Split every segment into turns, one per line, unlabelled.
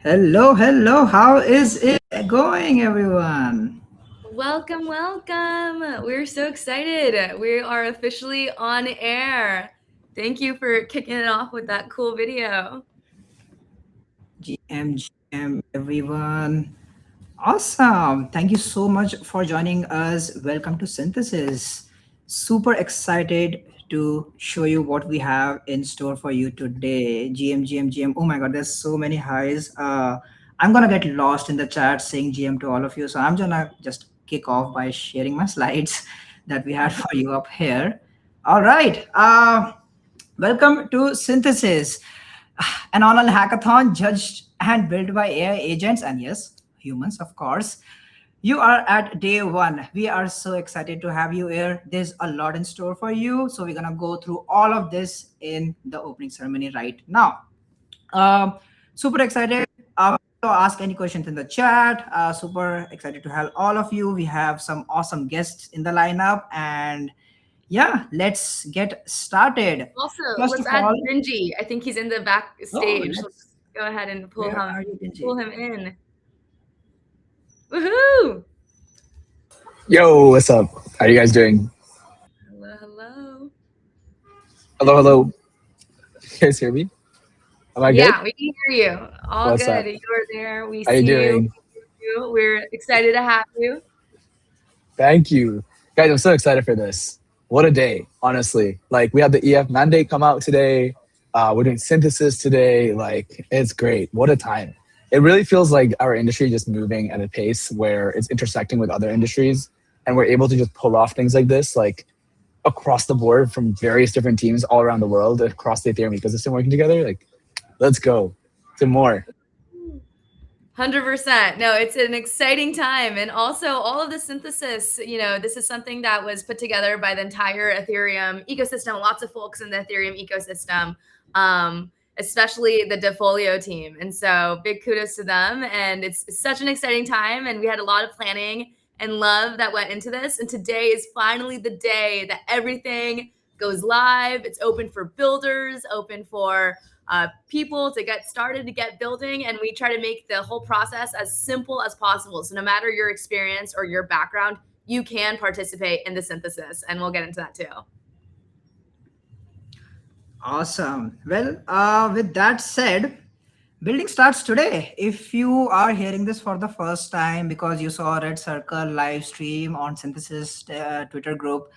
Hello, hello. How is it going, everyone?
Welcome, welcome. We're so excited. We are officially on air. Thank you for kicking it off with that cool video.
GM, everyone. Awesome. Thank you so much for joining us. Welcome to Synthesis. Super excited to show you what we have in store for you today. GM. Oh my God, there's so many highs. I'm gonna get lost in the chat saying GM to all of you. So I'm gonna just kick off by sharing my slides that we had for you up here. All right. Welcome to Synthesis, an online hackathon judged and built by AI agents and yes, humans, of course. You are at day one. We are so excited to have you here. There's a lot in store for you. So, we're going to go through all of this in the opening ceremony right now. Super excited. To ask any questions in the chat. Super excited to have all of you. We have some awesome guests in the lineup. And yeah, let's get started.
Also,
First
let's
of
add
all,
Benji. I think he's in the back
oh,
stage. Let's go ahead and pull
where are you, Benji?
him in. Woohoo!
Yo, what's up? How are you guys doing?
Hello.
Hello. You guys hear me? Am I good?
Yeah, we can hear you. All
What's
good.
up?
You're there. We
How you
see
doing?
you. We're excited to have you.
Thank you. Guys, I'm so excited for this. What a day, honestly. Like, we have the EF mandate come out today. We're doing synthesis today. Like, it's great. What a time. It really feels like our industry just moving at a pace where it's intersecting with other industries and we're able to just pull off things like this, like across the board from various different teams all around the world, across the Ethereum ecosystem working together. Like, let's go to more.
100%. No, it's an exciting time. And also all of the synthesis, this is something that was put together by the entire Ethereum ecosystem, lots of folks in the Ethereum ecosystem, especially the Defolio team. And so big kudos to them. And it's such an exciting time. And we had a lot of planning and love that went into this. And today is finally the day that everything goes live. It's open for builders, open for people to get started, to get building, and we try to make the whole process as simple as possible. So no matter your experience or your background, you can participate in the synthesis, and we'll get into that too.
Awesome. Well, with that said, building starts today. If you are hearing this for the first time because you saw a Red Circle live stream on Synthesis Twitter group,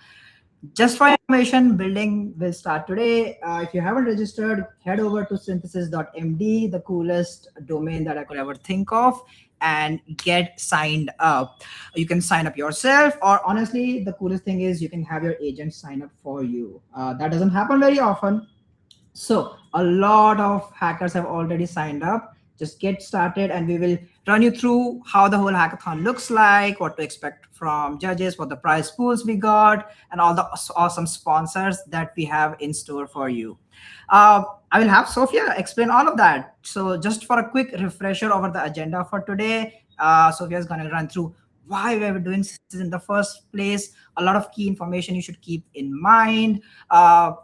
just for information, building will start today. If you haven't registered, head over to synthesis.md, the coolest domain that I could ever think of, and get signed up. You can sign up yourself, or honestly, the coolest thing is you can have your agent sign up for you. That doesn't happen very often. So a lot of hackers have already signed up. Just get started and we will run you through how the whole hackathon looks like, what to expect from judges, what the prize pools we got, and all the awesome sponsors that we have in store for you. I will have Sophia explain all of that. So just for a quick refresher over the agenda for today, Sophia is going to run through why we were doing this in the first place, a lot of key information you should keep in mind.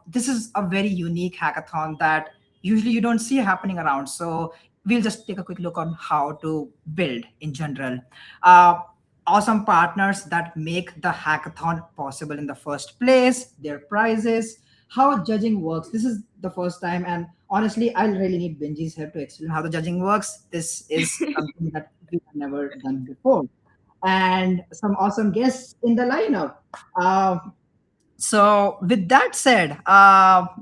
This is a very unique hackathon that usually you don't see happening around. So we'll just take a quick look on how to build in general. Awesome partners that make the hackathon possible in the first place, their prizes, how judging works. This is the first time, and honestly, I really need Benji's help to explain how the judging works. This is something that we've never done before. And some awesome guests in the lineup. So with that said,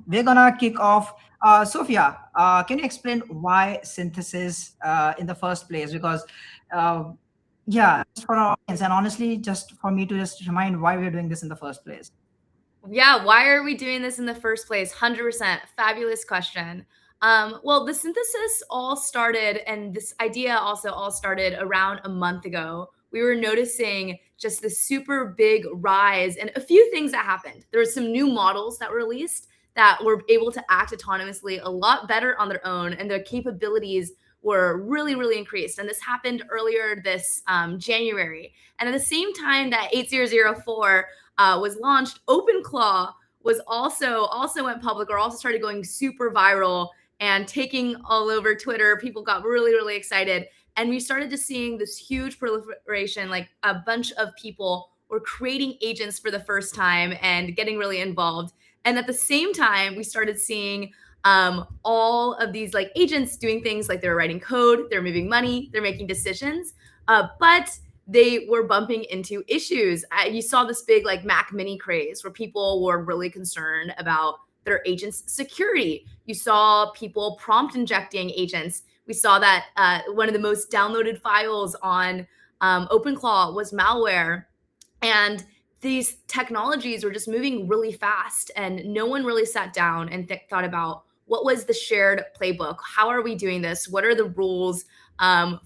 we're gonna kick off. Sophia, can you explain why synthesis in the first place? Because yeah, just for our audience, and honestly, just for me to just remind why we're doing this in the first place.
Yeah, why are we doing this in the first place? 100%. Fabulous question. Well, the synthesis all started, and this idea also all started around a month ago. We were noticing just the super big rise and a few things that happened. There were some new models that were released that were able to act autonomously a lot better on their own, and their capabilities were really, really increased. And this happened earlier this January. And at the same time that 8004 was launched, OpenClaw was also went public, or also started going super viral and taking all over Twitter. People got really, really excited. And we started to seeing this huge proliferation, like a bunch of people were creating agents for the first time and getting really involved. And at the same time, we started seeing all of these like agents doing things like they're writing code, they're moving money, they're making decisions. But they were bumping into issues. You saw this big like Mac Mini craze where people were really concerned about their agents' security. You saw people prompt injecting agents. We saw that one of the most downloaded files on OpenClaw was malware. And these technologies were just moving really fast, and no one really sat down and thought about what was the shared playbook. How are we doing this? What are the rules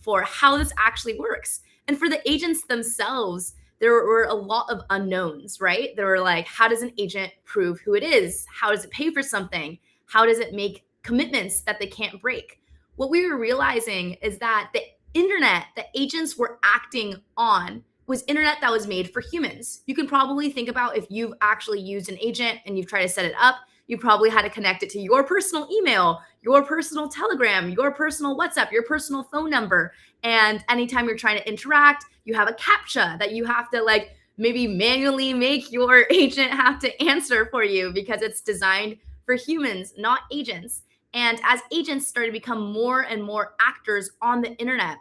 for how this actually works? And for the agents themselves, there were a lot of unknowns, right? There were like, how does an agent prove who it is? How does it pay for something? How does it make commitments that they can't break? What we were realizing is that the internet that agents were acting on was internet that was made for humans. You can probably think about if you've actually used an agent and you've tried to set it up, you probably had to connect it to your personal email, your personal Telegram, your personal WhatsApp, your personal phone number. And anytime you're trying to interact, you have a CAPTCHA that you have to like maybe manually make your agent have to answer for you because it's designed for humans, not agents. And as agents started to become more and more actors on the internet,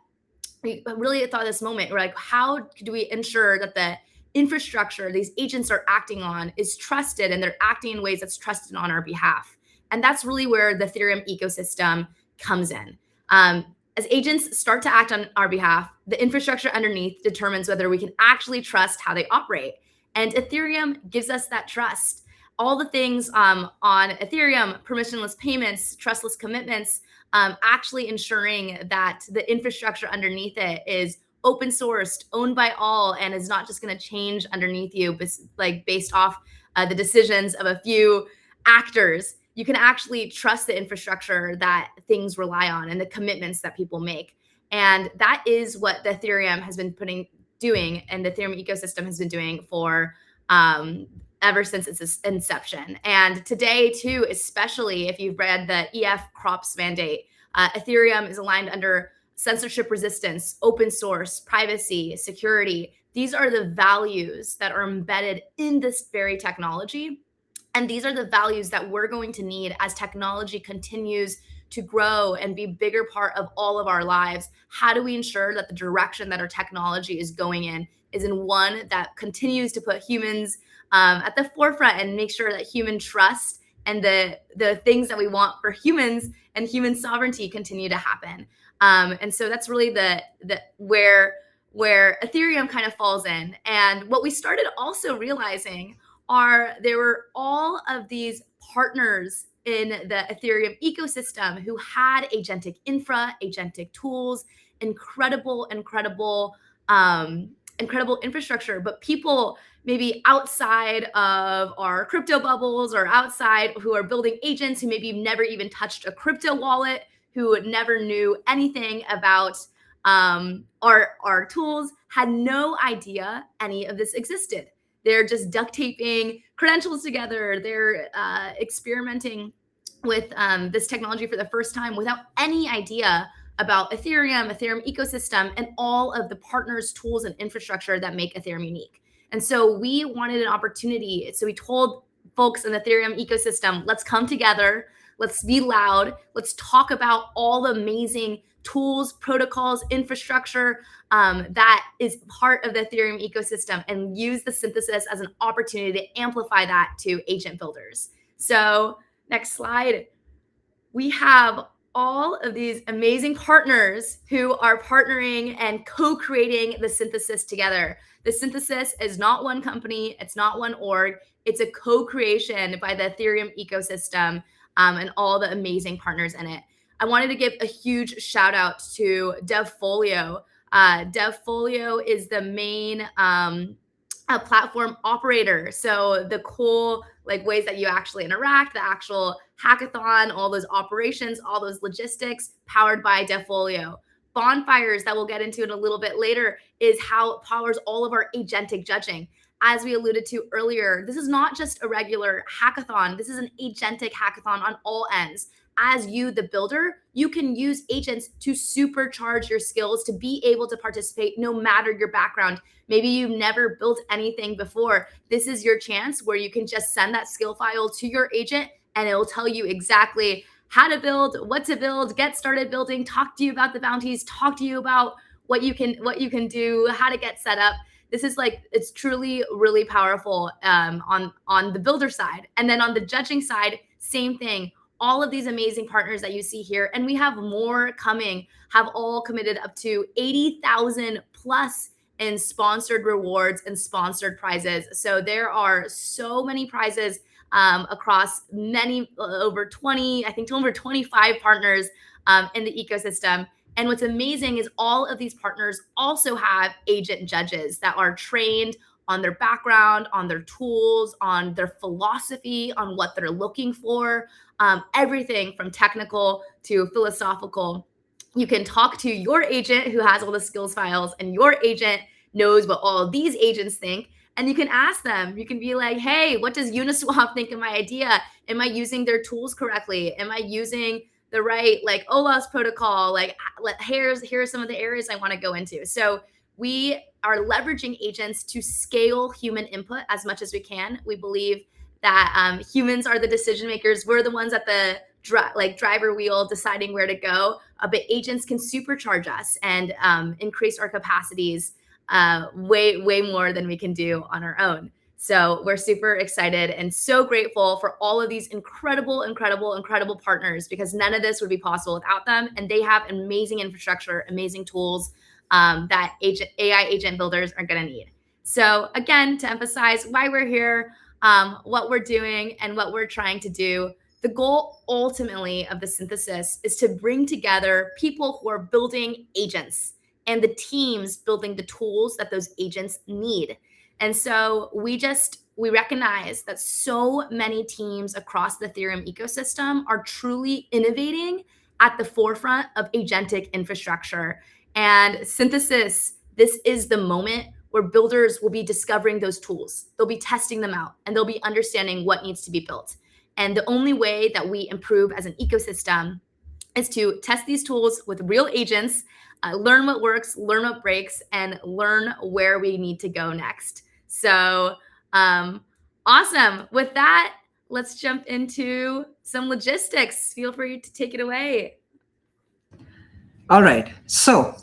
we really thought this moment, we're like, how do we ensure that the infrastructure these agents are acting on is trusted and they're acting in ways that's trusted on our behalf? And that's really where the Ethereum ecosystem comes in. As agents start to act on our behalf, the infrastructure underneath determines whether we can actually trust how they operate. And Ethereum gives us that trust. All the things on Ethereum, permissionless payments, trustless commitments, actually ensuring that the infrastructure underneath it is open sourced, owned by all, and is not just going to change underneath you, like based off the decisions of a few actors. You can actually trust the infrastructure that things rely on and the commitments that people make. And that is what the Ethereum has been doing, and the Ethereum ecosystem has been doing for ever since its inception. And today, too, especially if you've read the EF CROPS mandate, Ethereum is aligned under censorship resistance, open source, privacy, security. These are the values that are embedded in this very technology. And these are the values that we're going to need as technology continues to grow and be a bigger part of all of our lives. How do we ensure that the direction that our technology is going in is in one that continues to put humans at the forefront and make sure that human trust and the things that we want for humans and human sovereignty continue to happen? And so that's really the where Ethereum kind of falls in. And what we started also realizing are there were all of these partners in the Ethereum ecosystem who had agentic infra, agentic tools, incredible infrastructure, but people maybe outside of our crypto bubbles or outside who are building agents who maybe never even touched a crypto wallet, who never knew anything about our tools, had no idea any of this existed. They're just duct taping credentials together. They're experimenting with this technology for the first time without any idea about Ethereum ecosystem, and all of the partners, tools, and infrastructure that make Ethereum unique. And so we wanted an opportunity. So we told folks in the Ethereum ecosystem, let's come together. Let's be loud. Let's talk about all the amazing tools, protocols, infrastructure that is part of the Ethereum ecosystem, and use the synthesis as an opportunity to amplify that to agent builders. So next slide. We have all of these amazing partners who are partnering and co-creating the synthesis together. The synthesis is not one company. It's not one org. It's a co-creation by the Ethereum ecosystem and all the amazing partners in it. I wanted to give a huge shout out to DevFolio. DevFolio is the main platform operator. So the cool ways that you actually interact, the actual hackathon, all those operations, all those logistics, powered by DevFolio. Bonfires, that we'll get into in a little bit later, is how it powers all of our agentic judging. As we alluded to earlier, this is not just a regular hackathon. This is an agentic hackathon on all ends. As you, the builder, you can use agents to supercharge your skills to be able to participate no matter your background. Maybe you've never built anything before. This is your chance where you can just send that skill file to your agent and it will tell you exactly how to build, what to build, get started building, talk to you about the bounties, talk to you about what you can do, how to get set up. This is like, it's truly really powerful on the builder side. And then on the judging side, same thing. All of these amazing partners that you see here, and we have more coming, have all committed up to 80,000 plus in sponsored rewards and sponsored prizes. So there are so many prizes across many, over 20, I think over 25 partners in the ecosystem. And what's amazing is all of these partners also have agent judges that are trained on their background, on their tools, on their philosophy, on what they're looking for, everything from technical to philosophical. You can talk to your agent who has all the skills files, and your agent knows what all of these agents think. And you can ask them, you can be like, hey, what does Uniswap think of my idea? Am I using their tools correctly? Am I using the right like OAuth protocol? Like, here are some of the areas I want to go into. So we are leveraging agents to scale human input as much as we can. We believe that humans are the decision makers. We're the ones at the driver wheel deciding where to go. But agents can supercharge us and increase our capacities way more than we can do on our own. So we're super excited and so grateful for all of these incredible partners, because none of this would be possible without them. And they have amazing infrastructure, amazing tools that AI agent builders are going to need. So again, to emphasize why we're here, what we're doing, and what we're trying to do, the goal ultimately of the Synthesis is to bring together people who are building agents and the teams building the tools that those agents need. And so we recognize that so many teams across the Ethereum ecosystem are truly innovating at the forefront of agentic infrastructure. And Synthesis, this is the moment where builders will be discovering those tools. They'll be testing them out, and they'll be understanding what needs to be built. And the only way that we improve as an ecosystem is to test these tools with real agents, learn what works, learn what breaks, and learn where we need to go next. So awesome. With that, let's jump into some logistics. Feel free to take it away.
All right. So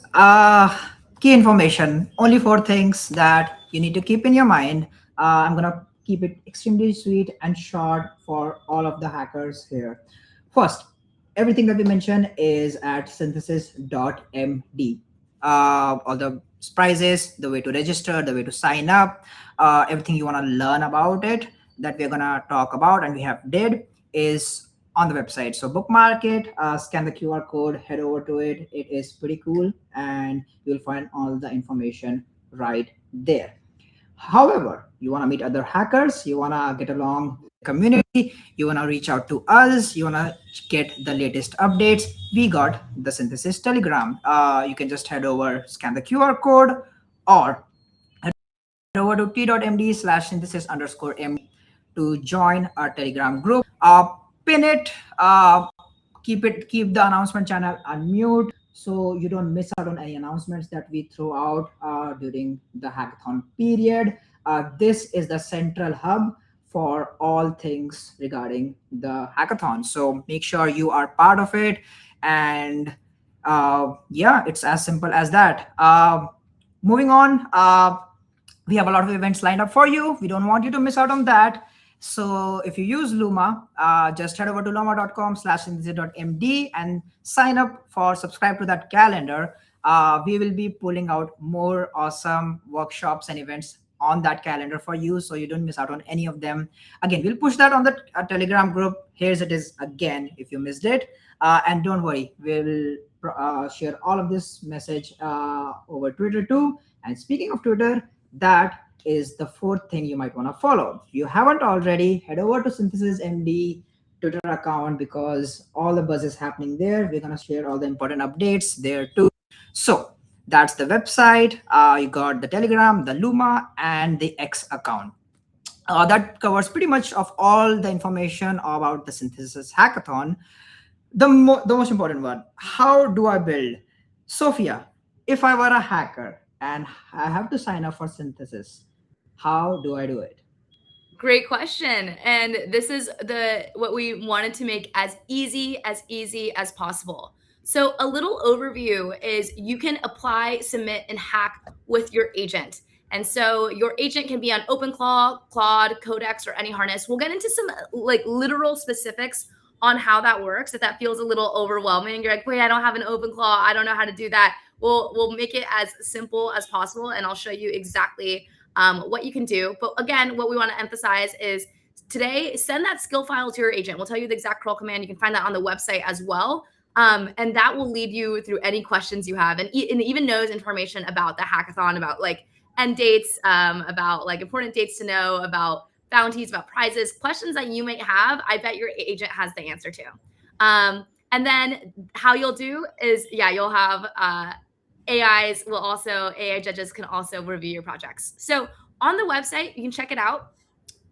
key information, only 4 things that you need to keep in your mind. I'm going to keep it extremely sweet and short for all of the hackers here. First, everything that we mentioned is at synthesis.md. All the prizes, the way to register, the way to sign up, everything you want to learn about it that we're going to talk about and we have did is on the website. So bookmark it, scan the QR code, head over to it. It is pretty cool and you'll find all the information right there. However, you want to meet other hackers, you want to get along with the community, you want to reach out to us, you want to get the latest updates, we got the Synthesis Telegram. You can just head over, scan the QR code, or head over to t.md/synthesis_md to join our Telegram group. Pin it, keep the announcement channel unmute so you don't miss out on any announcements that we throw out during the hackathon period. This is the central hub for all things regarding the hackathon. So make sure you are part of it. And yeah, it's as simple as that. Moving on, we have a lot of events lined up for you. We don't want you to miss out on that. So if you use Luma, just head over to luma.com/synthesis.md and sign up for subscribe to that calendar. We will be pulling out more awesome workshops and events on that calendar for you, so you don't miss out on any of them. Again, we'll push that on the Telegram group. Here's it is again if you missed it. And don't worry, we'll share all of this message over Twitter too. And speaking of Twitter, that is the 4th thing you might want to follow. If you haven't already, head over to Synthesis MD Twitter account because all the buzz is happening there. We're going to share all the important updates there too. So that's the website. You got the Telegram, the Luma, and the X account. That covers pretty much of all the information about the Synthesis Hackathon. The most important one, how do I build? Sophia, if I were a hacker and I have to sign up for Synthesis, how do I do it?
Great question. And this is what we wanted to make as easy as possible. So a little overview is you can apply, submit, and hack with your agent. And so your agent can be on OpenClaw, Claude, Codex, or any harness. We'll get into some like literal specifics on how that works. If that feels a little overwhelming, you're like, wait, I don't have an OpenClaw, I don't know how to do that. We'll make it as simple as possible, and I'll show you exactly what you can do. But again, what we want to emphasize is today, send that skill file to your agent. We'll tell you the exact curl command. You can find that on the website as well. And that will lead you through any questions you have, and it even knows information about the hackathon, about like end dates, about like important dates to know, about bounties, about prizes, questions that you might have. I bet your agent has the answer to. And then how you'll do is, yeah, you'll have AI judges can also review your projects. So on the website, you can check it out.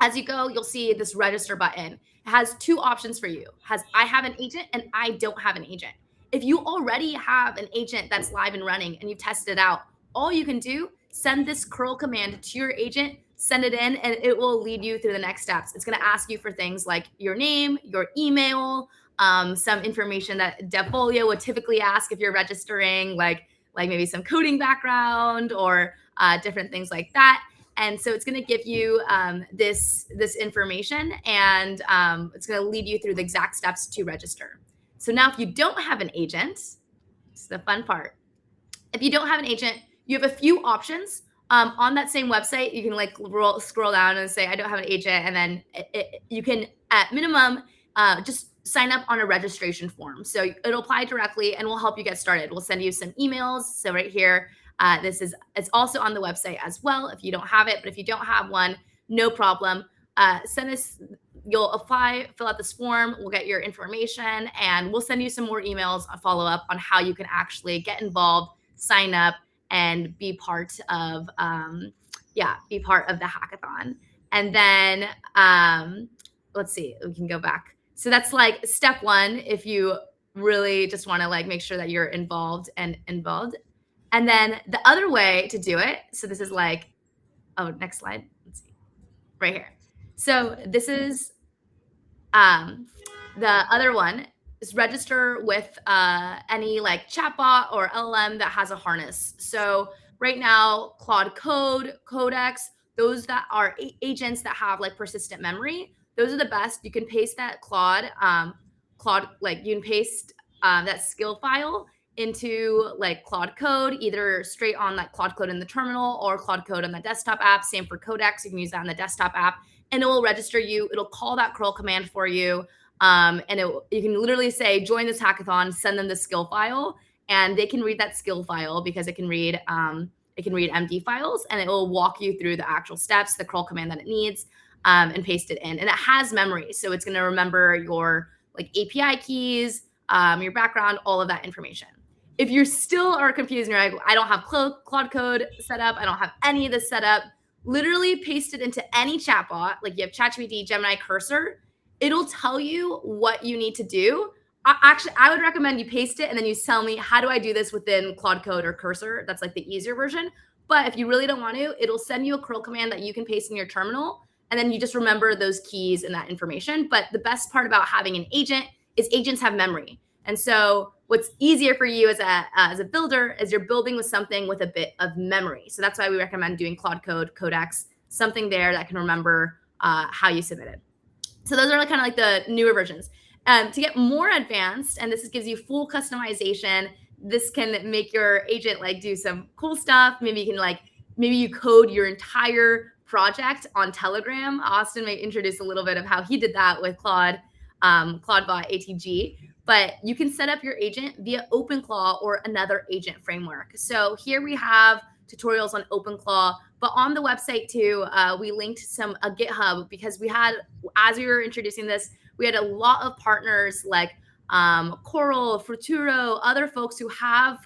As you go, you'll see this register button. It has two options for you. It has I have an agent and I don't have an agent. If you already have an agent that's live and running and you've tested it out, all you can do, send this curl command to your agent, send it in, and it will lead you through the next steps. It's going to ask you for things like your name, your email, some information that Devfolio would typically ask if you're registering, like maybe some coding background or different things like that. And so it's going to give you this information, and it's going to lead you through the exact steps to register. So now if you don't have an agent, this is the fun part. If you don't have an agent, you have a few options. On that same website, you can like scroll down and say, I don't have an agent. And then you can, at minimum, just sign up on a registration form. So it'll apply directly and we'll help you get started. We'll send you some emails. So right here, it's also on the website as well if you don't have it. But if you don't have one, no problem. Send us, you'll apply, fill out this form, we'll get your information, and we'll send you some more emails, a follow up on how you can actually get involved, sign up, and be part of be part of the hackathon. And then let's see, we can go back. So that's like step one if you really just want to like make sure that you're involved. And then the other way to do it, so this is like, oh, next slide. Let's see, right here. So this is the other one is register with any like chatbot or LLM that has a harness. So right now, Claude Code, Codex, those that are agents that have like persistent memory, those are the best. You can paste that Claude, like you can paste that skill file into like Claude Code, either straight on like Claude Code in the terminal or Claude Code on the desktop app. Same for Codex. You can use that on the desktop app, and it will register you. It'll call that curl command for you. And you can literally say, join this hackathon, send them the skill file, and they can read that skill file because it can read MD files, and it will walk you through the actual steps, the curl command that it needs, and paste it in. And it has memory, so it's going to remember your like API keys, your background, all of that information. If you still are confused and you're like, I don't have Claude Code set up, I don't have any of this set up, literally paste it into any chatbot, like you have ChatGPT, Gemini, Cursor. It'll tell you what you need to do. I would recommend you paste it and then you tell me, how do I do this within Claude Code or Cursor? That's like the easier version. But if you really don't want to, it'll send you a curl command that you can paste in your terminal. And then you just remember those keys and that information. But the best part about having an agent is agents have memory. And so what's easier for you as a builder is you're building with something with a bit of memory. So that's why we recommend doing Claude Code, Codex, something there that can remember how you submitted. So those are kind of like the newer versions. To get more advanced, and this gives you full customization, this can make your agent like do some cool stuff. Maybe you code your entire project on Telegram. Austin may introduce a little bit of how he did that with Claude, ClaudeBot ATG. But you can set up your agent via OpenClaw or another agent framework. So here we have tutorials on OpenClaw, but on the website too, we linked a GitHub because as we were introducing this, we had a lot of partners like Coral, Futuro, other folks who have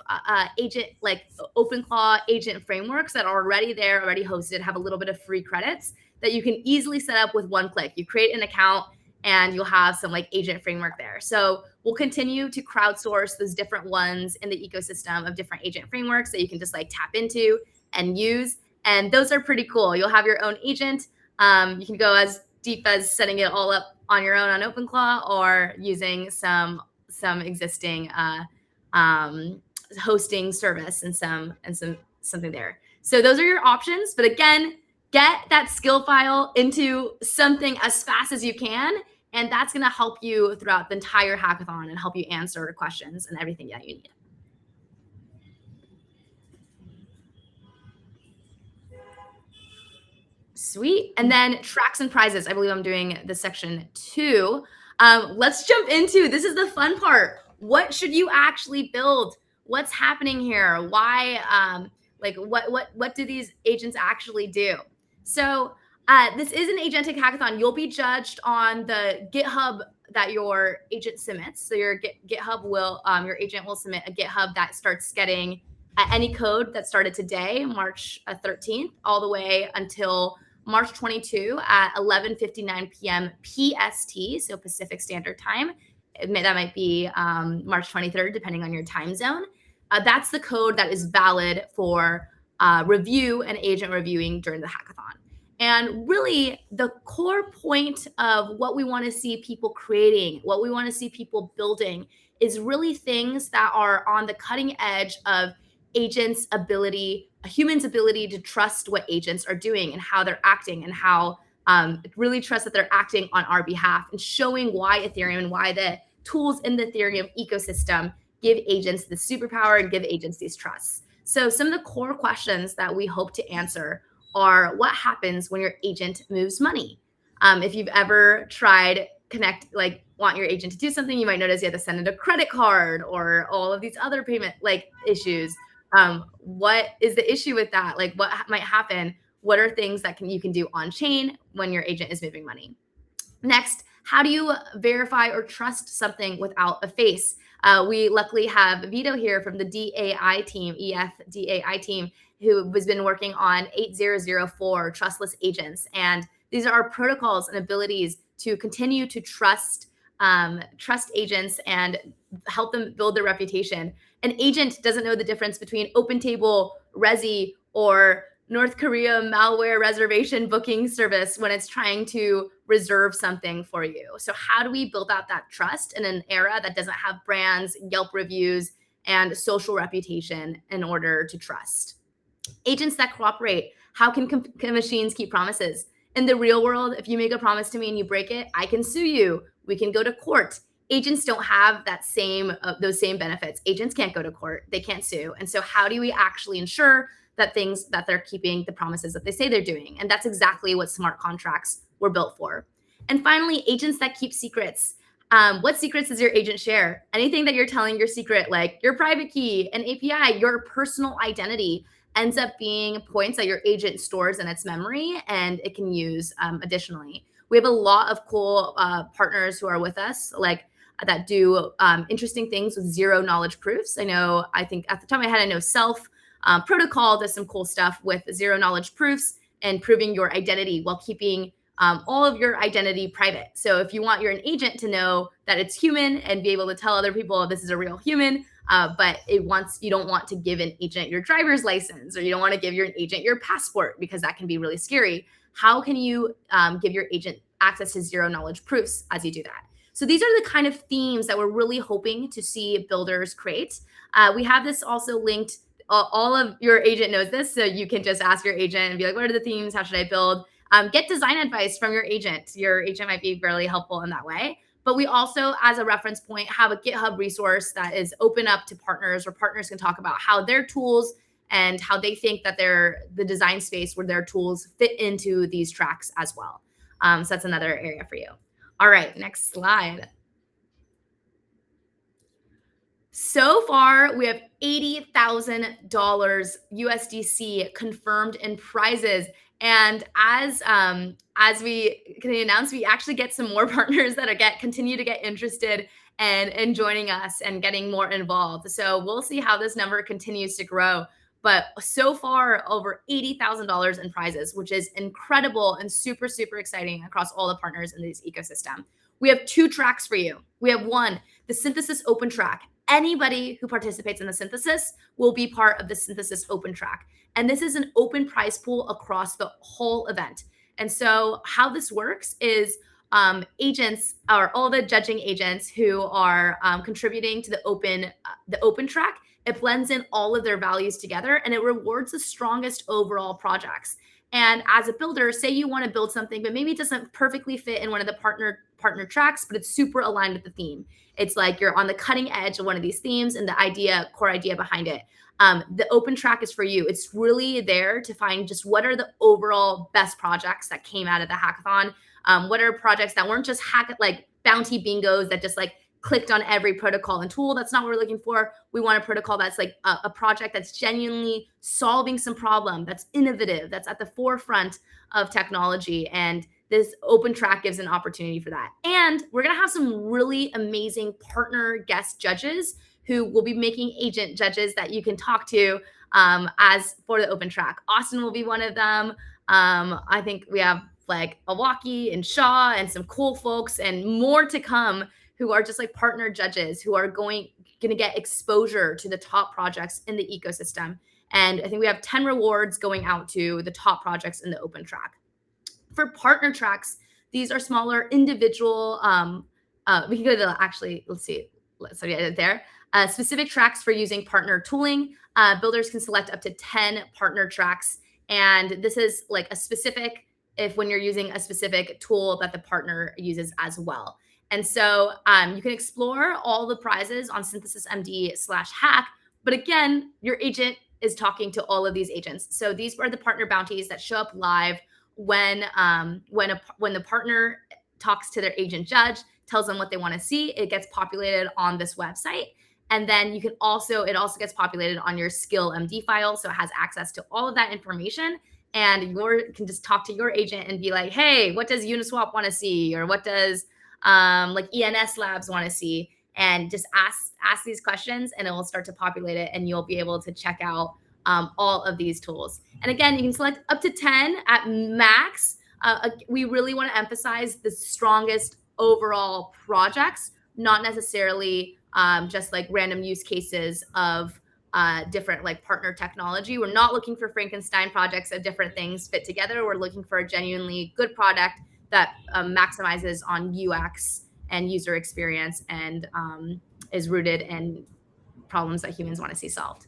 agent like OpenClaw agent frameworks that are already there, already hosted, have a little bit of free credits that you can easily set up with one click. You create an account and you'll have some like agent framework there. So we'll continue to crowdsource those different ones in the ecosystem of different agent frameworks that you can just like tap into and use. And those are pretty cool. You'll have your own agent. You can go as deep as setting it all up on your own on OpenClaw or using some existing hosting service and something there. So those are your options. But again, get that skill file into something as fast as you can. And that's going to help you throughout the entire hackathon and help you answer questions and everything that you need. Sweet. And then tracks and prizes. I believe I'm doing this section 2. Let's jump into, this is the fun part. What should you actually build? What's happening here? Why, what do these agents actually do? So this is an agentic hackathon. You'll be judged on the GitHub that your agent submits. So your GitHub will, your agent will submit a GitHub that starts getting any code that started today, March 13th, all the way until March 22 at 11:59 p.m. PST, so Pacific Standard Time. That might be March 23rd, depending on your time zone. That's the code that is valid for review and agent reviewing during the hackathon. And really, the core point of what we want to see people creating, what we want to see people building, is really things that are on the cutting edge of agents' ability, a human's ability to trust what agents are doing and how they're acting, and how really trust that they're acting on our behalf, and showing why Ethereum and why the tools in the Ethereum ecosystem give agents the superpower and give agents these trusts. So some of the core questions that we hope to answer are: what happens when your agent moves money? If you've ever tried want your agent to do something, you might notice you have to send in a credit card or all of these other payment issues. What is the issue with that? What might happen? What are things that you can do on chain when your agent is moving money? Next, how do you verify or trust something without a face? We luckily have Vito here from the DAI team, DAI team, who has been working on 8004 trustless agents. And these are our protocols and abilities to continue to trust agents and help them build their reputation. An agent doesn't know the difference between OpenTable, Resi, or North Korea malware reservation booking service when it's trying to reserve something for you. So how do we build out that trust in an era that doesn't have brands, Yelp reviews, and social reputation in order to trust? Agents that cooperate. How can machines keep promises? In the real world, if you make a promise to me and you break it, I can sue you. We can go to court. Agents don't have those same benefits. Agents can't go to court. They can't sue. And so how do we actually ensure that they're keeping the promises that they say they're doing? And that's exactly what smart contracts were built for. And finally, agents that keep secrets. What secrets does your agent share? Anything that you're telling your secret, like your private key, an API, your personal identity, ends up being points that your agent stores in its memory and it can use additionally. We have a lot of cool partners who are with us, that do interesting things with zero knowledge proofs. I think at the top of my head, I know Self Protocol does some cool stuff with zero knowledge proofs and proving your identity while keeping all of your identity private. So if you want your agent to know that it's human and be able to tell other people this is a real human, but you don't want to give an agent your driver's license, or you don't want to give your agent your passport because that can be really scary. How can you give your agent access to zero knowledge proofs as you do that? So these are the kind of themes that we're really hoping to see builders create. We have this also linked. All of your agent knows this, so you can just ask your agent and be like, what are the themes? How should I build? Get design advice from your agent. Your agent might be really helpful in that way. But we also, as a reference point, have a GitHub resource that is open up to partners, where partners can talk about how their tools and how they think that the design space where their tools fit into these tracks as well. So that's another area for you. All right, next slide. So far, we have $80,000 USDC confirmed in prizes. And as we can announce, we actually get some more partners that continue to get interested and joining us and getting more involved. So we'll see how this number continues to grow. But so far, over $80,000 in prizes, which is incredible and super, super exciting across all the partners in this ecosystem. We have 2 tracks for you. We have one, the Synthesis Open track. Anybody who participates in the Synthesis will be part of the Synthesis Open track. And this is an open prize pool across the whole event. And so how this works is agents, or all the judging agents who are contributing to the open track. It blends in all of their values together, and it rewards the strongest overall projects. And as a builder, say you want to build something, but maybe it doesn't perfectly fit in one of the partner tracks, but it's super aligned with the theme. It's like you're on the cutting edge of one of these themes and the core idea behind it. The open track is for you. It's really there to find just what are the overall best projects that came out of the hackathon. What are projects that weren't just like bounty bingos that just like clicked on every protocol and tool. That's not what we're looking for. We want a protocol that's like a project that's genuinely solving some problem, that's innovative, that's at the forefront of technology. And this open track gives an opportunity for that. And we're going to have some really amazing partner guest judges who will be making agent judges that you can talk to as for the open track. Austin will be one of them. I think we have like Awaki and Shaw and some cool folks and more to come who are just like partner judges who are going to get exposure to the top projects in the ecosystem. And I think we have 10 rewards going out to the top projects in the open track. For partner tracks, these are smaller individual, we can go to let's see. So yeah, there. Specific tracks for using partner tooling. Builders can select up to 10 partner tracks. And this is like a specific, when you're using a specific tool that the partner uses as well. And so you can explore all the prizes on SynthesisMD/hack. But again, your agent is talking to all of these agents. So these are the partner bounties that show up live when the partner talks to their agent judge, tells them what they want to see. It gets populated on this website. And then it also gets populated on your skill MD file. So it has access to all of that information. And you can just talk to your agent and be like, hey, what does Uniswap want to see? Or what does like ENS Labs want to see? And just ask these questions and it will start to populate it and you'll be able to check out all of these tools. And again, you can select up to 10 at max. We really want to emphasize the strongest overall projects, not necessarily just like random use cases of different like partner technology. We're not looking for Frankenstein projects of different things fit together. We're looking for a genuinely good product that maximizes on UX and user experience and is rooted in problems that humans want to see solved.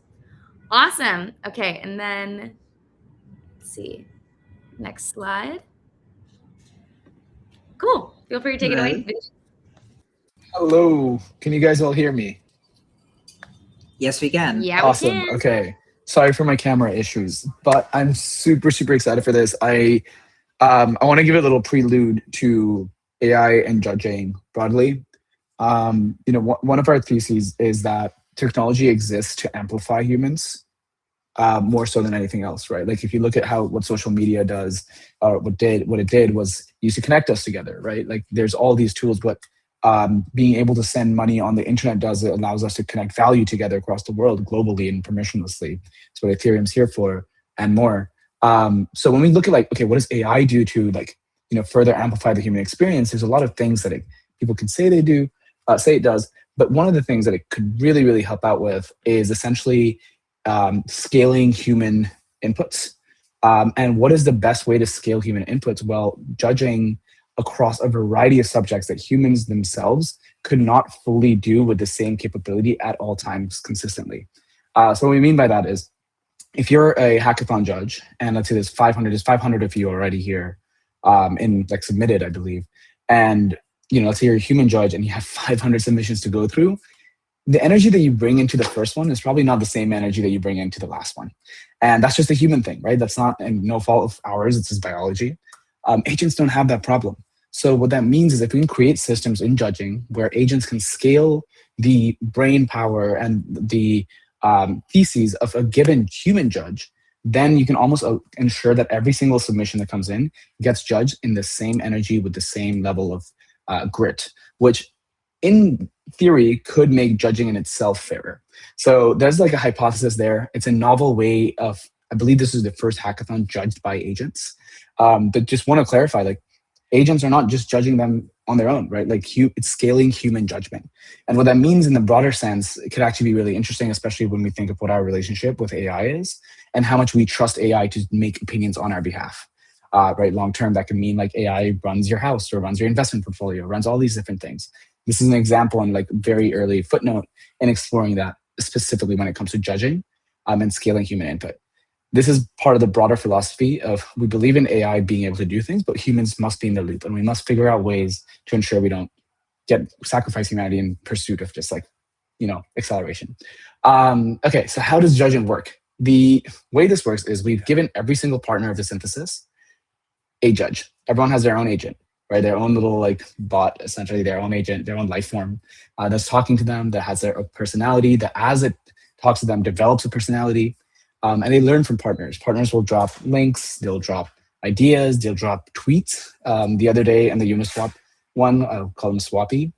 Awesome. Okay, and then let's see. Next slide. Cool. Feel free to take it away.
Hello. Can you guys all hear me?
Yes, we can.
Yeah,
awesome.
we can.
Okay. Sorry for my camera issues, but I'm super excited for this. I want to give a little prelude to AI and judging broadly. One of our theses is that technology exists to amplify humans more so than anything else, right? Like if you look at what social media does, or what it did was used to connect us together, right? Like there's all these tools, but being able to send money on the internet allows us to connect value together across the world globally and permissionlessly. That's what Ethereum's here for and more. So when we look at like, okay, what does AI do to like, further amplify the human experience? There's a lot of things that people can say they do, say it does. But one of the things that it could really help out with is essentially scaling human inputs. And what is the best way to scale human inputs? Well, judging across a variety of subjects that humans themselves could not fully do with the same capability at all times consistently. So what we mean by that is, if you're a hackathon judge, and let's say there's 500 of you already here, in like submitted, I believe, and let's say you're a human judge and you have 500 submissions to go through, the energy that you bring into the first one is probably not the same energy that you bring into the last one. And that's just a human thing, right? That's not, and no fault of ours, it's just biology. Agents don't have that problem. So what that means is if we can create systems in judging where agents can scale the brain power and the theses of a given human judge, then you can almost ensure that every single submission that comes in gets judged in the same energy with the same level of grit, which in theory could make judging in itself fairer. So there's like a hypothesis there. It's a novel way of, I believe this is the first hackathon judged by agents. But just want to clarify, like agents are not just judging them on their own, right? Like it's scaling human judgment. And what that means in the broader sense, it could actually be really interesting, especially when we think of what our relationship with AI is and how much we trust AI to make opinions on our behalf. right? Long term, that can mean like AI runs your house or runs your investment portfolio, runs all these different things. This is an example and like very early footnote in exploring that specifically when it comes to judging and scaling human input. This is part of the broader philosophy of we believe in AI being able to do things, but humans must be in the loop and we must figure out ways to ensure we don't sacrifice humanity in pursuit of just like, acceleration. Okay, so how does judging work? The way this works is we've given every single partner of the synthesis a judge. Everyone has their own agent, right? Their own little like bot, essentially their own agent, their own life form that's talking to them, that has their own personality, that as it talks to them, develops a personality. And they learn from partners. Partners will drop links, they'll drop ideas, they'll drop tweets. The other day in the Uniswap one, I'll call him Swappy,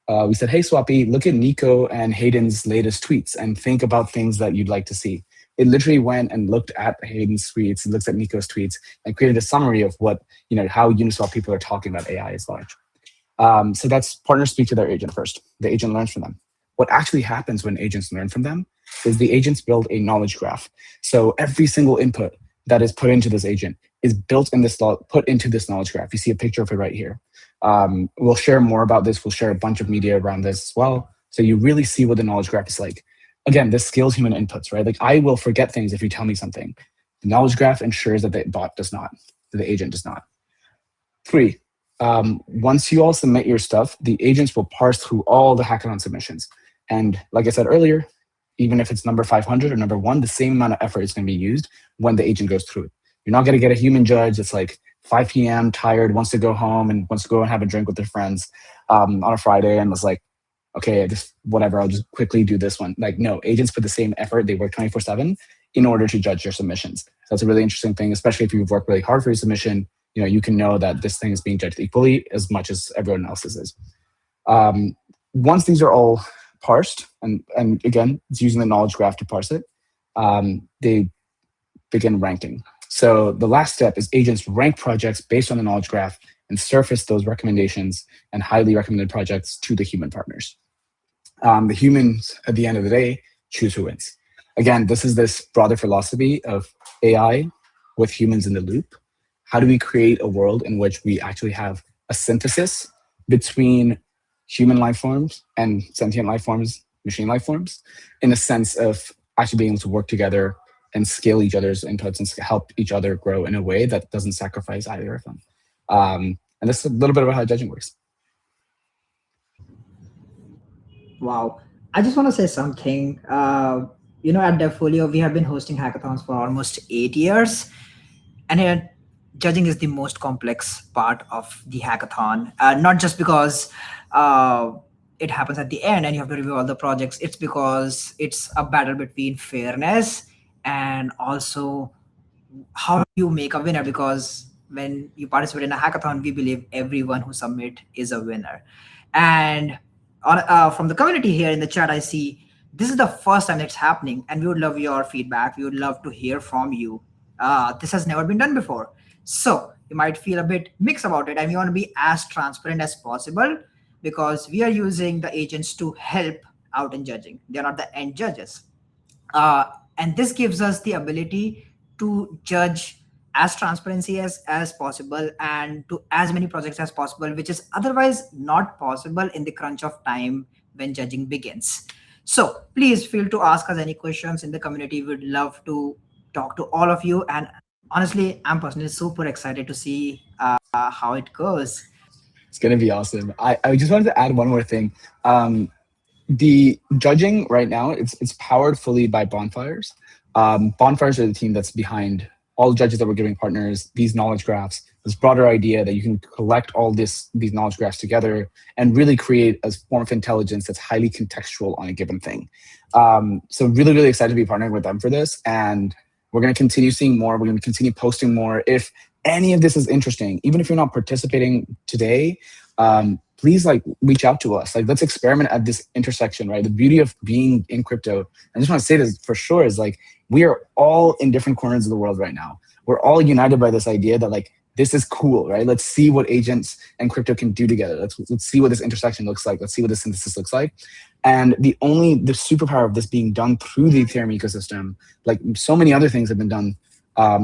we said, hey, Swappy, look at Nico and Hayden's latest tweets and think about things that you'd like to see. It literally went and looked at Hayden's tweets, looks at Nico's tweets, and created a summary of what, how Uniswap people are talking about AI is large. So that's partners speak to their agent first. The agent learns from them. What actually happens when agents learn from them is the agents build a knowledge graph. So every single input that is put into this agent is put into this knowledge graph. You see a picture of it right here. We'll share more about this. We'll share a bunch of media around this as well. So you really see what the knowledge graph is like. Again, this scales human inputs, right? Like I will forget things if you tell me something. The knowledge graph ensures that the bot does not, that the agent does not. 3, once you all submit your stuff, the agents will parse through all the hackathon submissions. And like I said earlier, even if it's number 500 or number 1, the same amount of effort is going to be used when the agent goes through it. You're not going to get a human judge that's like 5 p.m., tired, wants to go home and wants to go and have a drink with their friends on a Friday and was like, okay, just whatever, I'll just quickly do this one. Like, no, agents put the same effort. They work 24/7 in order to judge your submissions. So that's a really interesting thing, especially if you've worked really hard for your submission. You can know that this thing is being judged equally as much as everyone else's is. Once these are all parsed, and again, it's using the knowledge graph to parse it, they begin ranking. So the last step is agents rank projects based on the knowledge graph and surface those recommendations and highly recommended projects to the human partners. The humans, at the end of the day, choose who wins. Again, this is this broader philosophy of AI with humans in the loop. How do we create a world in which we actually have a synthesis between human life forms and sentient life forms, machine life forms, in a sense of actually being able to work together and scale each other's inputs and help each other grow in a way that doesn't sacrifice either of them. And that's a little bit about how judging works.
Wow. I just want to say something. At Devfolio, we have been hosting hackathons for almost 8 years. And here, judging is the most complex part of the hackathon. Not just because it happens at the end and you have to review all the projects. It's because it's a battle between fairness and also how you make a winner. Because when you participate in a hackathon, we believe everyone who submit is a winner. And from the community here in the chat, I see this is the first time it's happening, and we would love your feedback. We would love to hear from you. This has never been done before. So you might feel a bit mixed about it, and we want to be as transparent as possible because we are using the agents to help out in judging. They're not the end judges. And this gives us the ability to judge as transparency as possible and to as many projects as possible, which is otherwise not possible in the crunch of time when judging begins. So please feel to ask us any questions in the community. We'd love to talk to all of you. And honestly, I'm personally super excited to see how it goes.
It's going to be awesome. I just wanted to add one more thing. The judging right now, it's powered fully by Bonfires. Bonfires are the team that's behind all the judges that we're giving partners, these knowledge graphs, this broader idea that you can collect all these knowledge graphs together and really create a form of intelligence that's highly contextual on a given thing. So really, really excited to be partnering with them for this. And we're going to continue seeing more. We're going to continue posting more. If any of this is interesting, even if you're not participating today, please reach out to us. Let's experiment at this intersection, right? The beauty of being in crypto, I just want to say this for sure, is we are all in different corners of the world right now. We're all united by this idea that this is cool, right? Let's see what agents and crypto can do together. Let's see what this intersection looks like. Let's see what this synthesis looks like. And the superpower of this being done through the Ethereum ecosystem, like so many other things have been done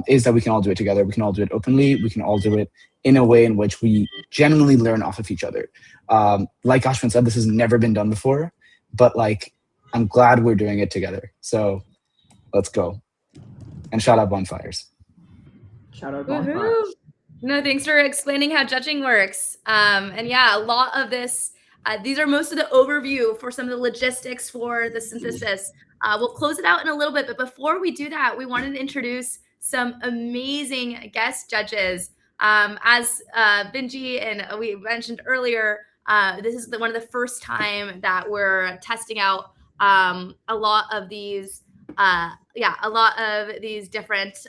is that we can all do it together. We can all do it openly. We can all do it in a way in which we genuinely learn off of each other. Like Ashwin said, this has never been done before, but like, I'm glad we're doing it together. So let's go. And shout out Bonfires.
Shout out
Woohoo.
Bonfires.
No, thanks for explaining how judging works. And yeah, a lot of this, these are most of the overview for some of the logistics for the synthesis. We'll close it out in a little bit, but before we do that, we wanted to introduce some amazing guest judges. As Benji and we mentioned earlier, this is one of the first time that we're testing out a lot of these, different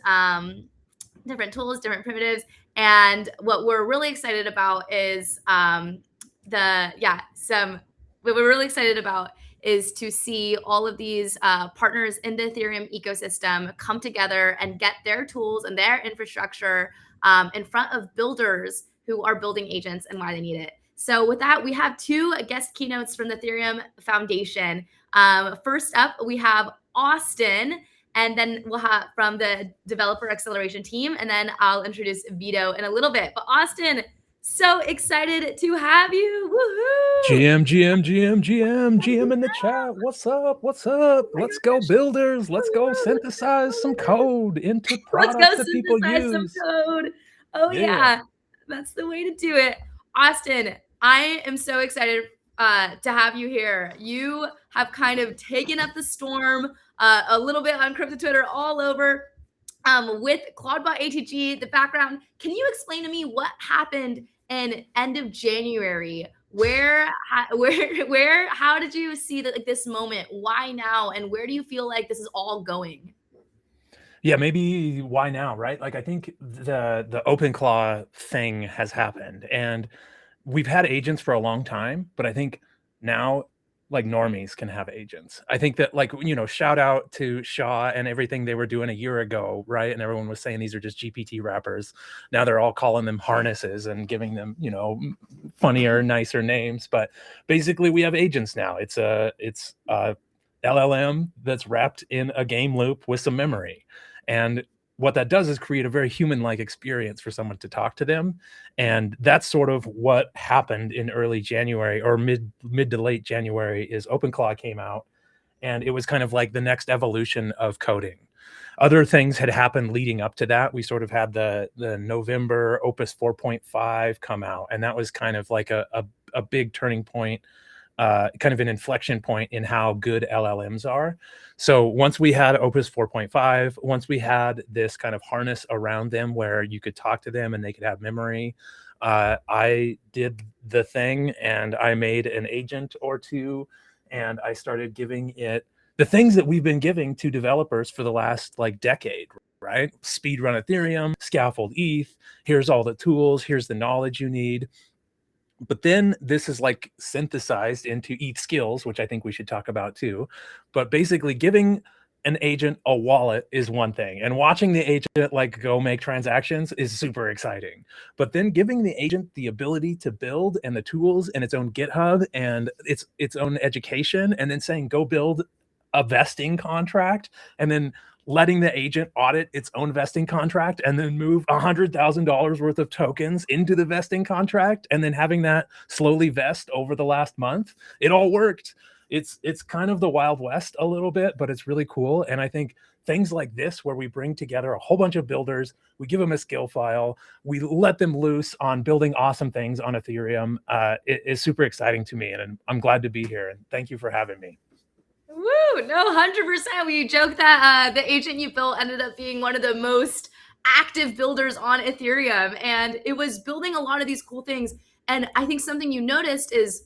different tools, different primitives. And what we're really excited about is what we're really excited about is to see all of these partners in the Ethereum ecosystem come together and get their tools and their infrastructure in front of builders who are building agents and why they need it. So with that, we have two guest keynotes from the Ethereum Foundation. First up, we have Austin, and then we'll have from the Developer Acceleration team, and then I'll introduce Vito in a little bit. But Austin, so excited to have you. Woohoo!
GM in the chat. What's up? What's up? Let's go builders. Let's go synthesize some code into
Let's
products
go
that people
synthesize some
use.
code. Oh yeah, that's the way to do it. Austin, I am so excited to have you here. You have kind of taken up the storm a little bit on crypto Twitter, all over with CloudBot ATG, the background. Can you explain to me what happened in end of January? How did you see that, like, this moment? Why now? And where do you feel like this is all going?
Yeah, maybe why now, right? Like, I think the OpenClaw thing has happened, and we've had agents for a long time, but I think now, like, normies can have agents. I think that, like, you know, shout out to Shaw and everything they were doing a year ago, right? And everyone was saying these are just GPT wrappers. Now they're all calling them harnesses and giving them, you know, funnier, nicer names. But basically, we have agents now. It's a LLM that's wrapped in a game loop with some memory. And what that does is create a very human-like experience for someone to talk to them. And that's sort of what happened in early January, or mid to late January, is OpenClaw came out, and it was kind of like the next evolution of coding. Other things had happened leading up to that. We sort of had the November Opus 4.5 come out, and that was kind of like a big turning point, kind of an inflection point in how good LLMs are. So once we had Opus 4.5, once we had this kind of harness around them where you could talk to them and they could have memory, I did the thing and I made an agent or two, and I started giving it the things that we've been giving to developers for the last like decade, right? Speedrun Ethereum, scaffold ETH, here's all the tools, here's the knowledge you need. But then this is like synthesized into ETH skills, which I think we should talk about too. But basically giving an agent a wallet is one thing, and watching the agent like go make transactions is super exciting. But then giving the agent the ability to build and the tools and its own GitHub and its own education, and then saying go build a vesting contract, and then letting the agent audit its own vesting contract, and then move $100,000 worth of tokens into the vesting contract, and then having that slowly vest over the last month. It all worked. It's kind of the Wild West a little bit, but it's really cool. And I think things like this, where we bring together a whole bunch of builders, we give them a skill file, we let them loose on building awesome things on Ethereum, it is super exciting to me. And I'm glad to be here. And thank you for having me.
Woo! No, 100%. We joke that the agent you built ended up being one of the most active builders on Ethereum, and it was building a lot of these cool things. And I think something you noticed is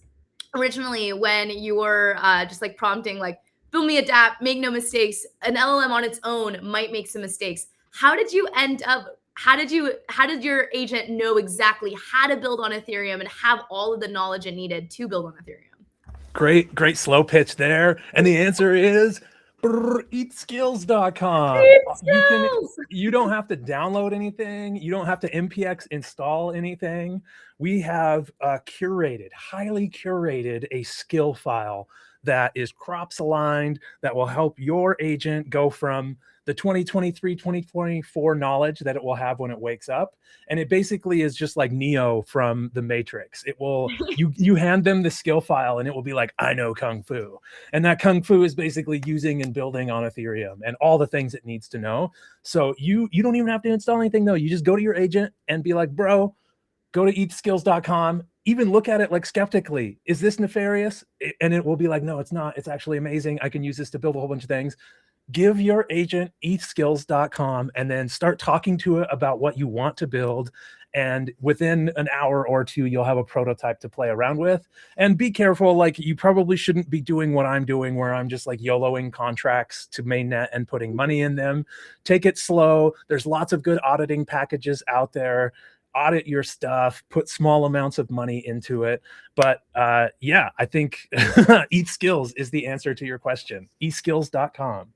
originally when you were just like prompting, like, build me a dApp, make no mistakes, an LLM on its own might make some mistakes. How did you end up? How did your agent know exactly how to build on Ethereum and have all of the knowledge it needed to build on Ethereum?
Great slow pitch there. And the answer is ETHskills.com. You don't have to download anything. You don't have to NPX install anything. We have highly curated a skill file that is crops aligned, that will help your agent go from the 2023, 2024 knowledge that it will have when it wakes up. And it basically is just like Neo from the Matrix. It will, you hand them the skill file and it will be like, I know Kung Fu. And that Kung Fu is basically using and building on Ethereum and all the things it needs to know. So you don't even have to install anything though. You just go to your agent and be like, bro, go to ethskills.com, even look at it like skeptically. Is this nefarious? And it will be like, no, it's not. It's actually amazing. I can use this to build a whole bunch of things. Give your agent ethskills.com and then start talking to it about what you want to build. And within an hour or two, you'll have a prototype to play around with. And be careful, like you probably shouldn't be doing what I'm doing, where I'm just like YOLOing contracts to mainnet and putting money in them. Take it slow. There's lots of good auditing packages out there. Audit your stuff, put small amounts of money into it. But yeah, I think Eat Skills is the answer to your question. Ethskills.com.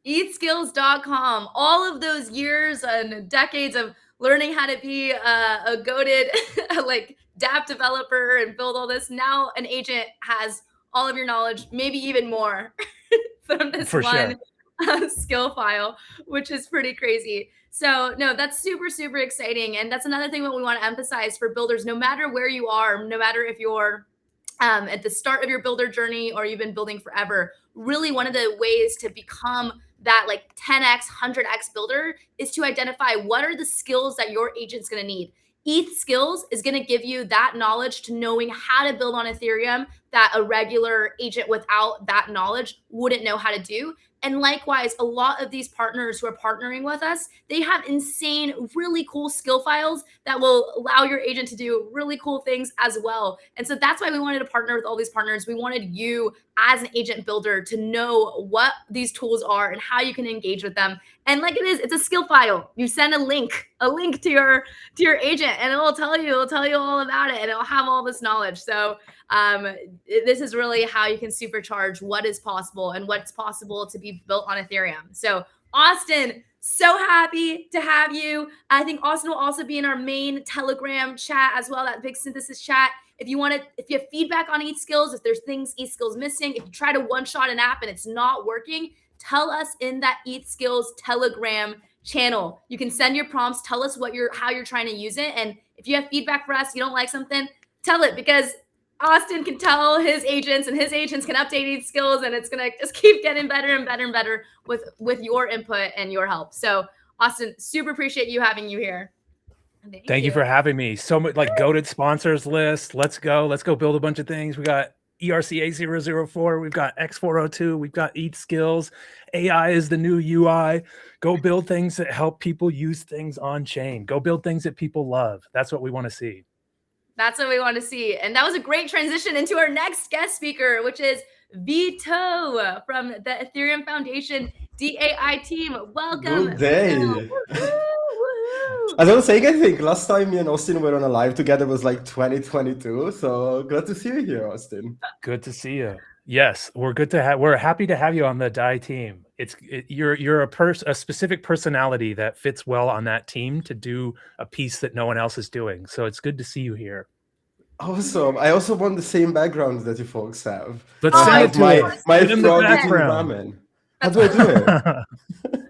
Ethskills.com. All of those years and decades of learning how to be a goated like dApp developer and build all this. Now an agent has all of your knowledge, maybe even more from this one skill file, which is pretty crazy. So no, that's super, super exciting. And that's another thing that we want to emphasize for builders, no matter where you are, no matter if you're at the start of your builder journey or you've been building forever, really one of the ways to become that like 10x, 100x builder is to identify what are the skills that your agent's going to need. ETH Skills is going to give you that knowledge to knowing how to build on Ethereum that a regular agent without that knowledge wouldn't know how to do. And likewise, a lot of these partners who are partnering with us, they have insane, really cool skill files that will allow your agent to do really cool things as well. And so that's why we wanted to partner with all these partners. We wanted you as an agent builder to know what these tools are and how you can engage with them. And like it is, it's a skill file. You send a link to your agent, and it'll tell you all about it, and it'll have all this knowledge. So this is really how you can supercharge what is possible and what's possible to be built on Ethereum. So Austin, so happy to have you. I think Austin will also be in our main Telegram chat as well, that big synthesis chat. If you have feedback on Eat Skills, if there's things Eat Skills missing, if you try to one-shot an app and it's not working, tell us in that Eat Skills Telegram channel. You can send your prompts, tell us how you're trying to use it. And if you have feedback for us, you don't like something, tell it, because Austin can tell his agents and his agents can update Eat Skills, and it's going to just keep getting better and better and better with your input and your help. So Austin, super appreciate you having you here.
Thank you for having me. So much like goated sponsors list. Let's go build a bunch of things. We got ERCA 004. We've got X402. We've got Eat Skills. AI is the new UI. Go build things that help people use things on chain. Go build things that people love. That's what we want to see.
That's what we want to see. And that was a great transition into our next guest speaker, which is Vito from the Ethereum Foundation DAI team. Welcome.
Good day. As I was saying, I think last time me and Austin were on a live together was like 2022. So glad to see you here, Austin.
Good to see you. Yes, we're happy to have you on the DAI team. You're a specific personality that fits well on that team to do a piece that no one else is doing. So it's good to see you here.
Awesome. I also want the same background that you folks have.
Let's sing it to us.
My
Get in the
frog eating
background.
ramen. How do I do it?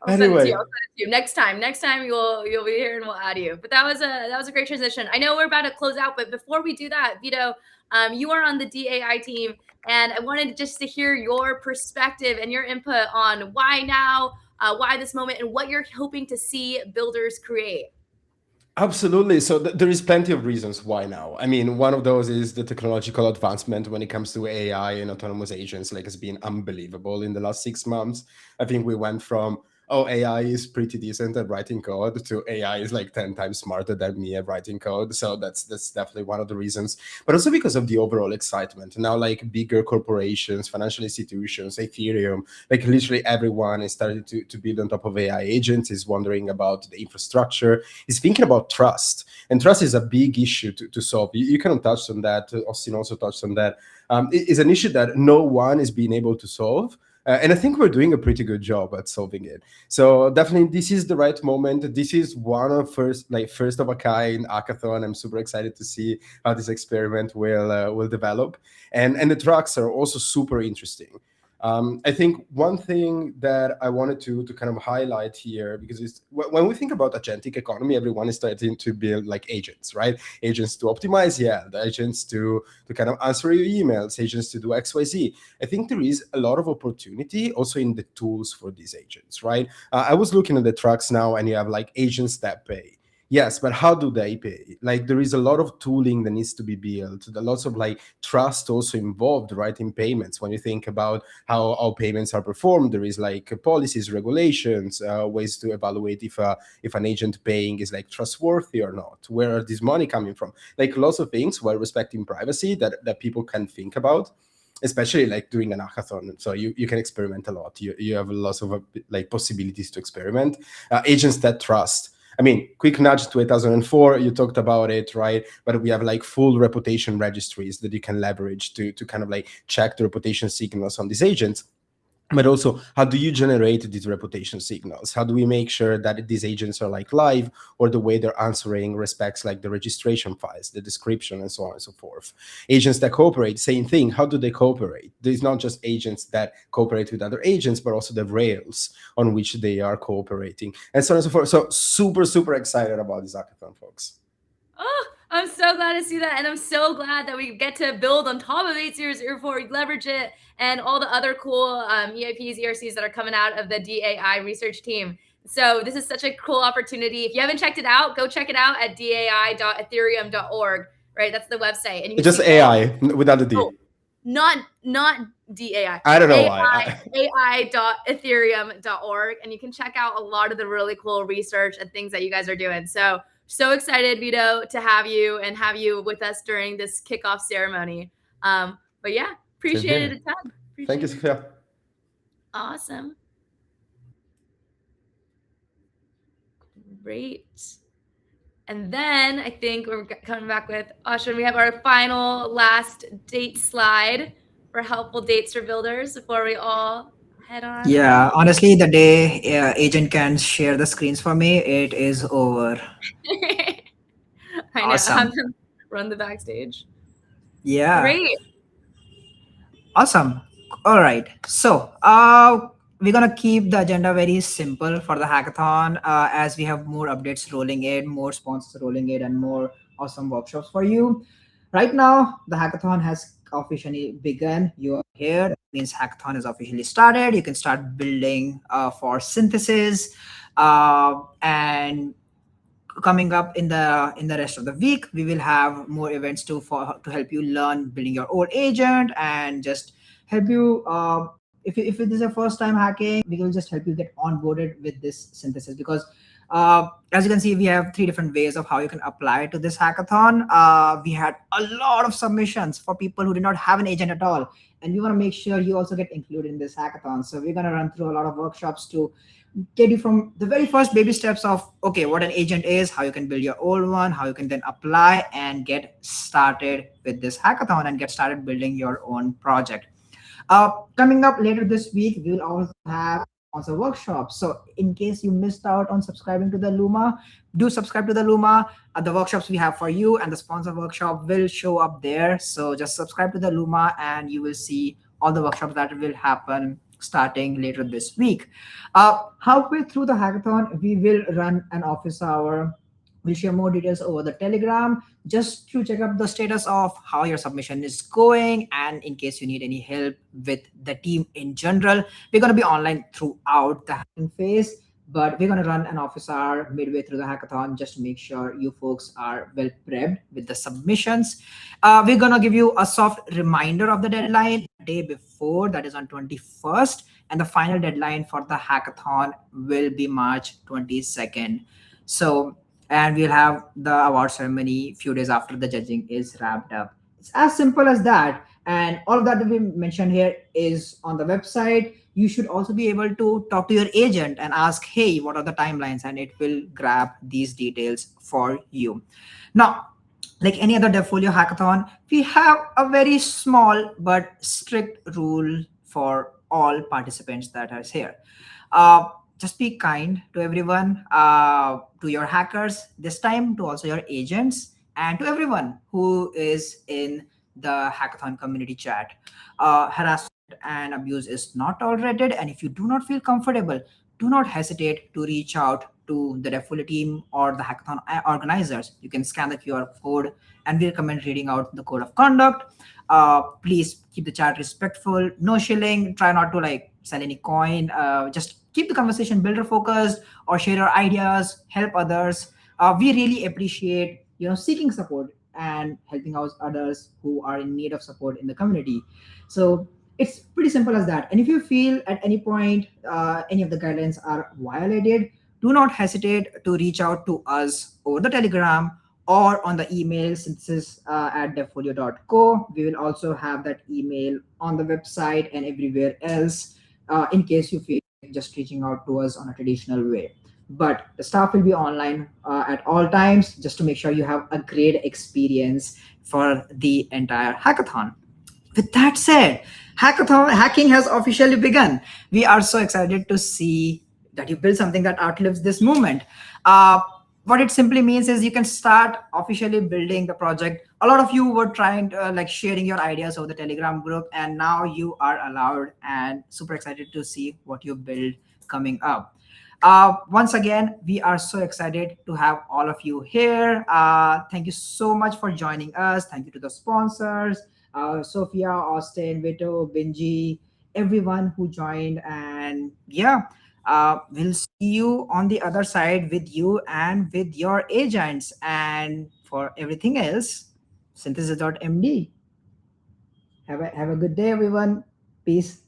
Anyway,
I'll send it to you. Next time you'll be here and we'll add you. But that was a great transition. I know we're about to close out, but before we do that, Vito, you are on the DAI team, and I wanted just to hear your perspective and your input on why now, why this moment, and what you're hoping to see builders create.
absolutely. So there is plenty of reasons why now. I mean, one of those is the technological advancement when it comes to AI and autonomous agents. Like, it's been unbelievable in the last 6 months. I think we went from, oh, AI is pretty decent at writing code to AI is like 10 times smarter than me at writing code. So that's definitely one of the reasons, but also because of the overall excitement. Now, like bigger corporations, financial institutions, Ethereum, like literally everyone is starting to build on top of AI agents, is wondering about the infrastructure, is thinking about trust. And trust is a big issue to solve. You kind of touched on that. Austin also touched on that. It is an issue that no one is being able to solve. And I think we're doing a pretty good job at solving it. So definitely, this is the right moment. This is one of first of a kind hackathon. I'm super excited to see how this experiment will develop, and the trucks are also super interesting. I think one thing that I wanted to kind of highlight here, because when we think about agentic economy, everyone is starting to build like agents, right? Agents to optimize Yelp, agents to kind of answer your emails, agents to do XYZ. I think there is a lot of opportunity also in the tools for these agents, right? I was looking at the trucks now, and you have like agents that pay. Yes, but how do they pay? Like there is a lot of tooling that needs to be built. There are lots of like trust also involved, right, in payments. When you think about how payments are performed, there is like policies, regulations, ways to evaluate if an agent paying is like trustworthy or not. Where are this money coming from? Like lots of things while respecting privacy that people can think about, especially like during an hackathon. So you can experiment a lot. You have lots of like possibilities to experiment. Agents that trust. I mean, quick nudge to 2004, you talked about it, right? But we have like full reputation registries that you can leverage to kind of like check the reputation signals on these agents. But also, how do you generate these reputation signals? How do we make sure that these agents are like live, or the way they're answering respects like the registration files, the description, and so on and so forth? Agents that cooperate, same thing. How do they cooperate? There's not just agents that cooperate with other agents, but also the rails on which they are cooperating, and so on and so forth. So super, super excited about this hackathon, folks.
Oh, I'm so glad to see that. And I'm so glad that we get to build on top of 8004, leverage it, and all the other cool EIPs, ERCs that are coming out of the DAI research team. So this is such a cool opportunity. If you haven't checked it out, go check it out at dai.ethereum.org, right? That's the website. And you can
Just
see
AI without the D.
Oh, not DAI.
I don't know why.
AI.ethereum.org. And you can check out a lot of the really cool research and things that you guys are doing. So excited, Vito, to have you and have you with us during this kickoff ceremony. But yeah, appreciate it a ton.
Thank you, Sophia.
Awesome. Great. And then I think we're coming back with Ashwin. We have our final last date slide for helpful dates for builders before we all head on.
Yeah, honestly, the day agent can share the screens for me, it is over.
I know.
Awesome.
I'm gonna run the backstage.
Yeah.
Great.
Awesome. All right. So we're gonna keep the agenda very simple for the hackathon, as we have more updates rolling in, more sponsors rolling in, and more awesome workshops for you. Right now, the hackathon has officially begun. You are here. That means hackathon is officially started. You can start building for Synthesis, and coming up in the rest of the week, we will have more events to help you learn building your own agent, and just help you. If it is your first time hacking, we will just help you get onboarded with this Synthesis, because as you can see, we have 3 different ways of how you can apply to this hackathon. We had a lot of submissions for people who did not have an agent at all, and we want to make sure you also get included in this hackathon. So we're going to run through a lot of workshops to get you from the very first baby steps of, okay, what an agent is, how you can build your own one, how you can then apply and get started with this hackathon and get started building your own project. Coming up later this week, we will also have sponsor workshops. So in case you missed out on subscribing to the Luma, do subscribe to the Luma. The workshops we have for you and the sponsor workshop will show up there. So just subscribe to the Luma and you will see all the workshops that will happen starting later this week. Halfway through the hackathon, we will run an office hour. We'll share more details over the Telegram, just to check up the status of how your submission is going, and in case you need any help with the team in general. We're going to be online throughout the hacking phase, but we're going to run an office hour midway through the hackathon just to make sure you folks are well prepped with the submissions. We're going to give you a soft reminder of the deadline the day before, that is on 21st, and the final deadline for the hackathon will be March 22nd. So, and we'll have the award ceremony a few days after the judging is wrapped up. It's as simple as that. And all of that we mentioned here is on the website. You should also be able to talk to your agent and ask, hey, what are the timelines? And it will grab these details for you. Now, like any other DevFolio hackathon, we have a very small but strict rule for all participants that are here. Uh, just be kind to everyone, to your hackers, this time to also your agents, and to everyone who is in the hackathon community chat. Harassment and abuse is not tolerated, and if you do not feel comfortable, do not hesitate to reach out to the Defully team or the hackathon organizers. You can scan the QR code, and we recommend reading out the code of conduct. Please keep the chat respectful, no shilling, try not to like sell any coin, just keep the conversation builder focused, or share your ideas, help others. We really appreciate seeking support and helping out others who are in need of support in the community. So it's pretty simple as that. And if you feel at any point any of the guidelines are violated, do not hesitate to reach out to us over the Telegram or on the email synthesis at devfolio.co. We will also have that email on the website and everywhere else, in case you feel like just reaching out to us on a traditional way. But the staff will be online at all times, just to make sure you have a great experience for the entire hackathon. With that said, hacking has officially begun. We are so excited to see that you build something that outlives this moment. What it simply means is you can start officially building the project. A lot of you were trying to like sharing your ideas over the Telegram group, and now you are allowed and super excited to see what you build coming up. Once again, we are so excited to have all of you here. Thank you so much for joining us. Thank you to the sponsors, Sophia, Austin, Vito, Benji, everyone who joined. And yeah, we'll see you on the other side with you and with your agents. And for everything else, synthesis.md. Have a good day, everyone. Peace.